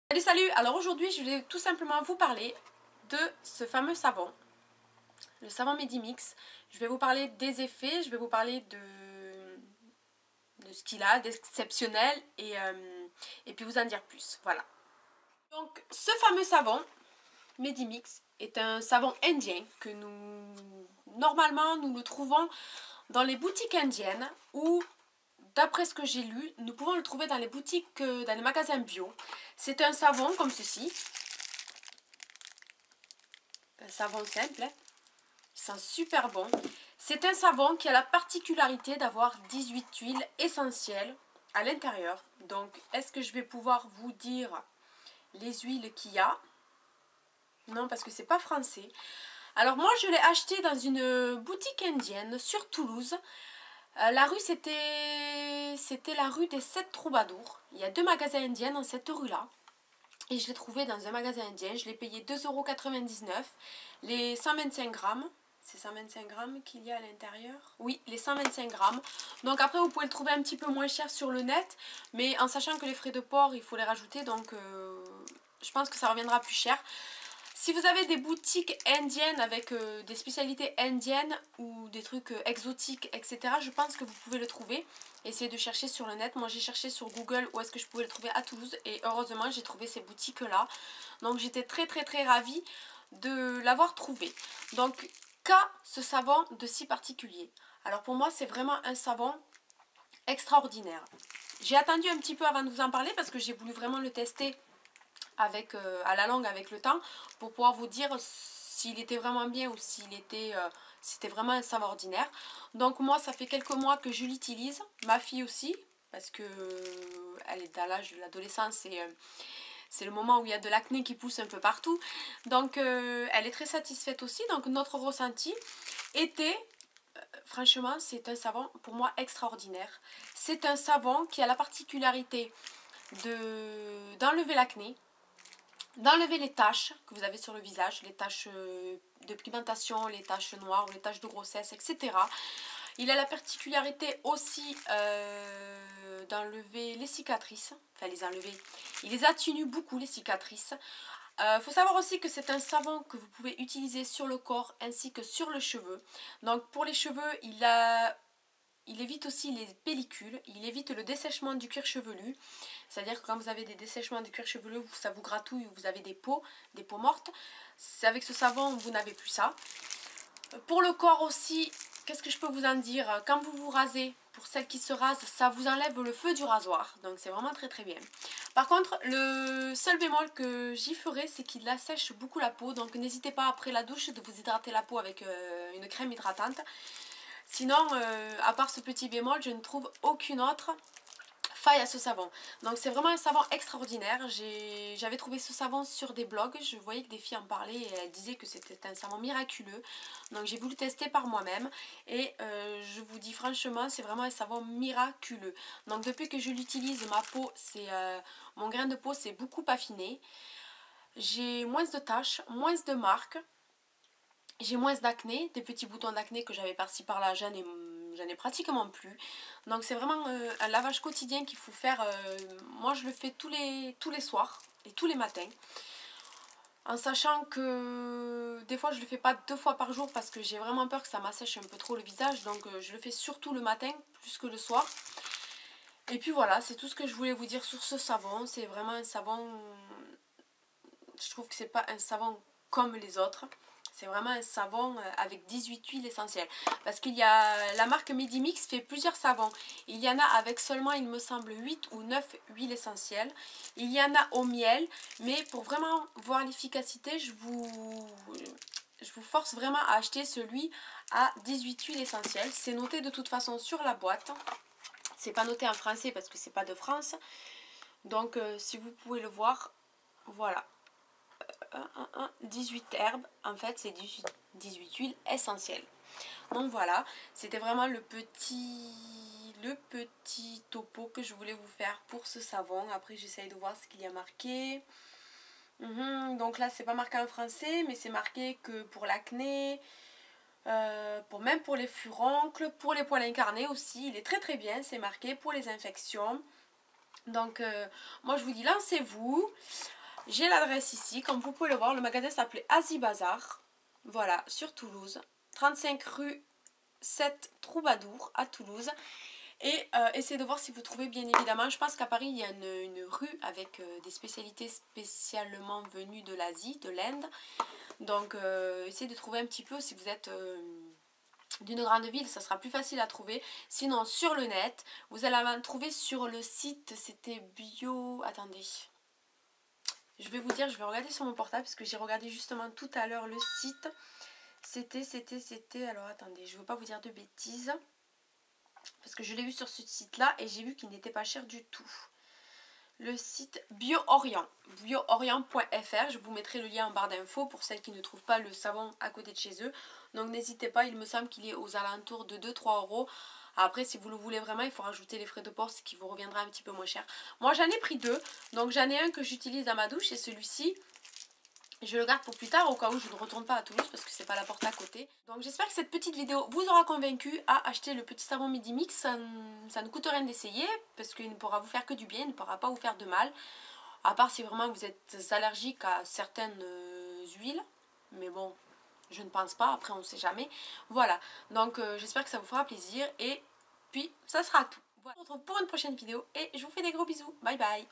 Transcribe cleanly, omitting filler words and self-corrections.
Salut salut. Alors aujourd'hui je vais tout simplement vous parler de ce fameux savon, le savon Medimix. Je vais vous parler des effets, je vais vous parler de ce qu'il a d'exceptionnel et puis vous en dire plus, voilà. Donc ce fameux savon Medimix est un savon indien que normalement nous le trouvons dans les boutiques indiennes ou d'après ce que j'ai lu, nous pouvons le trouver dans les boutiques, dans les magasins bio. C'est un savon comme ceci. Un savon simple, hein. Il sent super bon. C'est un savon qui a la particularité d'avoir 18 huiles essentielles à l'intérieur. Donc, est-ce que je vais pouvoir vous dire les huiles qu'il y a? Non, parce que c'est pas français. Alors moi, je l'ai acheté dans une boutique indienne sur Toulouse. La rue, c'était la rue des 7 Troubadours. Il y a deux magasins indiens dans cette rue-là. Et je l'ai trouvé dans un magasin indien. Je l'ai payé 2,99 €. Les 125 grammes. C'est 125 grammes qu'il y a à l'intérieur. Oui, les 125 grammes. Donc après, vous pouvez le trouver un petit peu moins cher sur le net. Mais en sachant que les frais de port, il faut les rajouter. Donc je pense que ça reviendra plus cher. Si vous avez des boutiques indiennes avec des spécialités indiennes ou des trucs exotiques, etc., je pense que vous pouvez le trouver. Essayez de chercher sur le net. Moi, j'ai cherché sur Google où est-ce que je pouvais le trouver à Toulouse. Et heureusement, j'ai trouvé ces boutiques-là. Donc, j'étais très, très, très ravie de l'avoir trouvé. Donc, qu'a ce savon de si particulier? Alors, pour moi, c'est vraiment un savon extraordinaire. J'ai attendu un petit peu avant de vous en parler parce que j'ai voulu vraiment le tester avec, à la longue avec le temps pour pouvoir vous dire s'il était vraiment bien ou s'il était c'était vraiment un savon ordinaire. Donc moi ça fait quelques mois que je l'utilise, ma fille aussi parce que elle est à l'âge de l'adolescence et c'est le moment où il y a de l'acné qui pousse un peu partout. Donc elle est très satisfaite aussi. Donc notre ressenti était franchement c'est un savon pour moi extraordinaire. C'est un savon qui a la particularité d'enlever l'acné, d'enlever les taches que vous avez sur le visage, les taches de pigmentation, les taches noires ou les taches de grossesse, etc. Il a la particularité aussi d'enlever les cicatrices, enfin les enlever, il les atténue beaucoup les cicatrices. Faut savoir aussi que c'est un savon que vous pouvez utiliser sur le corps ainsi que sur les cheveux. Donc pour les cheveux, il évite aussi les pellicules, il évite le dessèchement du cuir chevelu. C'est-à-dire que quand vous avez des dessèchements du cuir chevelu, ça vous gratouille ou vous avez des peaux mortes. Avec ce savon, vous n'avez plus ça. Pour le corps aussi, qu'est-ce que je peux vous en dire? Quand vous vous rasez, pour celles qui se rasent, ça vous enlève le feu du rasoir. Donc c'est vraiment très très bien. Par contre, le seul bémol que j'y ferai, c'est qu'il assèche beaucoup la peau. Donc n'hésitez pas après la douche de vous hydrater la peau avec une crème hydratante. Sinon, à part ce petit bémol, je ne trouve aucune autre faille à ce savon. Donc c'est vraiment un savon extraordinaire. J'avais trouvé ce savon sur des blogs. Je voyais que des filles en parlaient et elles disaient que c'était un savon miraculeux. Donc j'ai voulu tester par moi-même. Et je vous dis franchement, c'est vraiment un savon miraculeux. Donc depuis que je l'utilise, mon grain de peau s'est beaucoup affiné. J'ai moins de taches, moins de marques. J'ai moins d'acné, des petits boutons d'acné que j'avais par-ci par-là, j'en ai pratiquement plus. Donc c'est vraiment un lavage quotidien qu'il faut faire. Moi je le fais tous les soirs et tous les matins. En sachant que des fois je le fais pas 2 fois par jour parce que j'ai vraiment peur que ça m'assèche un peu trop le visage. Donc je le fais surtout le matin plus que le soir. Et puis voilà, c'est tout ce que je voulais vous dire sur ce savon. C'est vraiment un savon, je trouve que c'est pas un savon comme les autres. C'est vraiment un savon avec 18 huiles essentielles. Parce qu'il y a la marque Medimix fait plusieurs savons. Il y en a avec seulement, il me semble, 8 ou 9 huiles essentielles. Il y en a au miel. Mais pour vraiment voir l'efficacité, je vous force vraiment à acheter celui à 18 huiles essentielles. C'est noté de toute façon sur la boîte. C'est pas noté en français parce que c'est pas de France. Donc si vous pouvez le voir, voilà. 18 herbes, en fait c'est 18 huiles essentielles. Donc voilà, c'était vraiment le petit topo que je voulais vous faire pour ce savon. Après j'essaye de voir ce qu'il y a marqué. Donc là c'est pas marqué en français, mais c'est marqué que pour l'acné, même pour les furoncles, pour les poils incarnés aussi, il est très très bien, c'est marqué pour les infections. Donc moi je vous dis lancez-vous. J'ai l'adresse ici, comme vous pouvez le voir, le magasin s'appelait Asie Bazar. Voilà, sur Toulouse. 35 rue 7 Troubadour à Toulouse. Et essayez de voir si vous trouvez, bien évidemment. Je pense qu'à Paris il y a une rue avec des spécialités spécialement venues de l'Asie, de l'Inde. Donc essayez de trouver un petit peu si vous êtes d'une grande ville, ça sera plus facile à trouver. Sinon sur le net, vous allez en trouver sur le site, c'était bio... Attendez, je vais vous dire, je vais regarder sur mon portable parce que j'ai regardé justement tout à l'heure le site. C'était... Alors attendez, je ne veux pas vous dire de bêtises. Parce que je l'ai vu sur ce site-là et j'ai vu qu'il n'était pas cher du tout. Le site BioOrient, bioorient.fr, je vous mettrai le lien en barre d'infos pour celles qui ne trouvent pas le savon à côté de chez eux. Donc n'hésitez pas, il me semble qu'il est aux alentours de 2-3 euros. Après, si vous le voulez vraiment, il faut rajouter les frais de port, ce qui vous reviendra un petit peu moins cher. Moi, j'en ai pris deux. Donc j'en ai un que j'utilise dans ma douche et celui-ci, je le garde pour plus tard au cas où je ne retourne pas à Toulouse parce que c'est pas la porte à côté. Donc j'espère que cette petite vidéo vous aura convaincu à acheter le petit savon Midi Mix. Ça ne coûte rien d'essayer parce qu'il ne pourra vous faire que du bien, il ne pourra pas vous faire de mal. À part si vraiment vous êtes allergique à certaines huiles. Mais bon, je ne pense pas, après on ne sait jamais. Voilà, donc j'espère que ça vous fera plaisir et puis ça sera tout. Voilà. On se retrouve pour une prochaine vidéo et je vous fais des gros bisous. Bye bye.